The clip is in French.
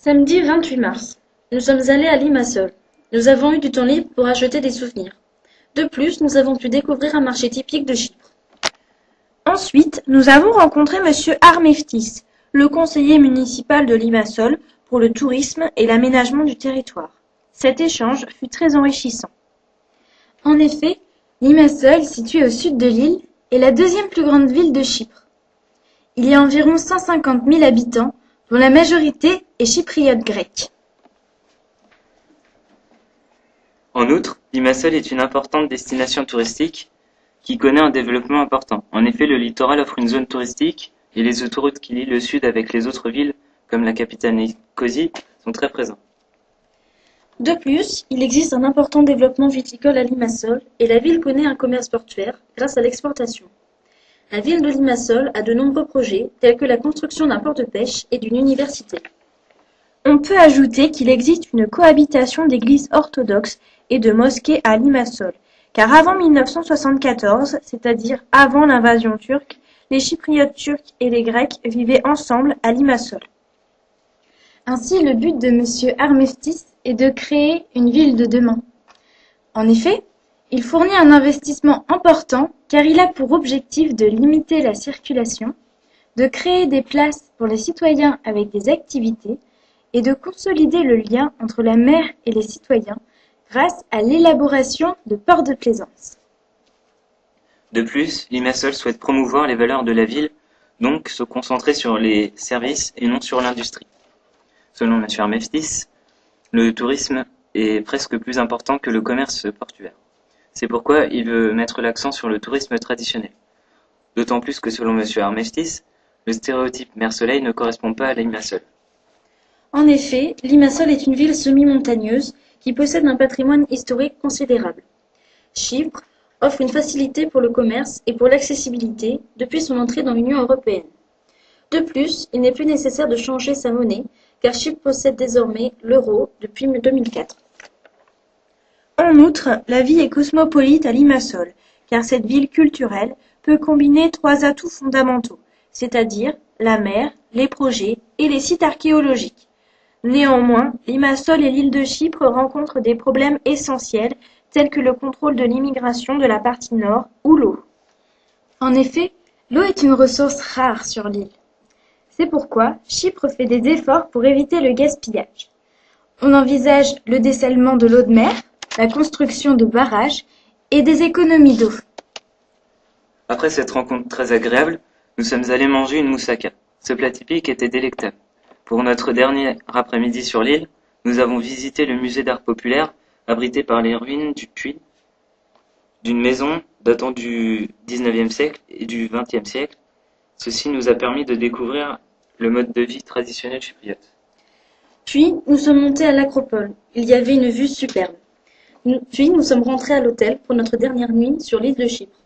Samedi 28 mars. Nous sommes allés à Limassol. Nous avons eu du temps libre pour acheter des souvenirs. De plus, nous avons pu découvrir un marché typique de Chypre. Ensuite, nous avons rencontré Monsieur Armeftis, le conseiller municipal de Limassol pour le tourisme et l'aménagement du territoire. Cet échange fut très enrichissant. En effet, Limassol, située au sud de l'île, est la deuxième plus grande ville de Chypre. Il y a environ 150 000 habitants, dont la majorité est chypriote grecque. En outre, Limassol est une importante destination touristique qui connaît un développement important. En effet, le littoral offre une zone touristique et les autoroutes qui lient le sud avec les autres villes, comme la capitale Nicosie, sont très présents. De plus, il existe un important développement viticole à Limassol et la ville connaît un commerce portuaire grâce à l'exportation. La ville de Limassol a de nombreux projets tels que la construction d'un port de pêche et d'une université. On peut ajouter qu'il existe une cohabitation d'églises orthodoxes et de mosquées à Limassol, car avant 1974, c'est-à-dire avant l'invasion turque, les Chypriotes turcs et les Grecs vivaient ensemble à Limassol. Ainsi, le but de M. Armeftis est de créer une ville de demain. En effet, il fournit un investissement important car il a pour objectif de limiter la circulation, de créer des places pour les citoyens avec des activités et de consolider le lien entre la mer et les citoyens grâce à l'élaboration de ports de plaisance. De plus, Limassol souhaite promouvoir les valeurs de la ville, donc se concentrer sur les services et non sur l'industrie. Selon M. Armeftis, le tourisme est presque plus important que le commerce portuaire. C'est pourquoi il veut mettre l'accent sur le tourisme traditionnel. D'autant plus que selon M. Armeftis, le stéréotype mer-soleil ne correspond pas à Limassol. En effet, Limassol est une ville semi-montagneuse qui possède un patrimoine historique considérable. Chypre offre une facilité pour le commerce et pour l'accessibilité depuis son entrée dans l'Union européenne. De plus, il n'est plus nécessaire de changer sa monnaie car Chypre possède désormais l'euro depuis 2004. En outre, la vie est cosmopolite à Limassol, car cette ville culturelle peut combiner trois atouts fondamentaux, c'est-à-dire la mer, les projets et les sites archéologiques. Néanmoins, Limassol et l'île de Chypre rencontrent des problèmes essentiels tels que le contrôle de l'immigration de la partie nord ou l'eau. En effet, l'eau est une ressource rare sur l'île. C'est pourquoi Chypre fait des efforts pour éviter le gaspillage. On envisage le dessalement de l'eau de mer, la construction de barrages et des économies d'eau. Après cette rencontre très agréable, nous sommes allés manger une moussaka. Ce plat typique était délectable. Pour notre dernier après-midi sur l'île, nous avons visité le musée d'art populaire, abrité par les ruines du puits d'une maison datant du XIXe siècle et du XXe siècle. Ceci nous a permis de découvrir le mode de vie traditionnel chypriote. Puis, nous sommes montés à l'Acropole. Il y avait une vue superbe. Puis, nous sommes rentrés à l'hôtel pour notre dernière nuit sur l'île de Chypre.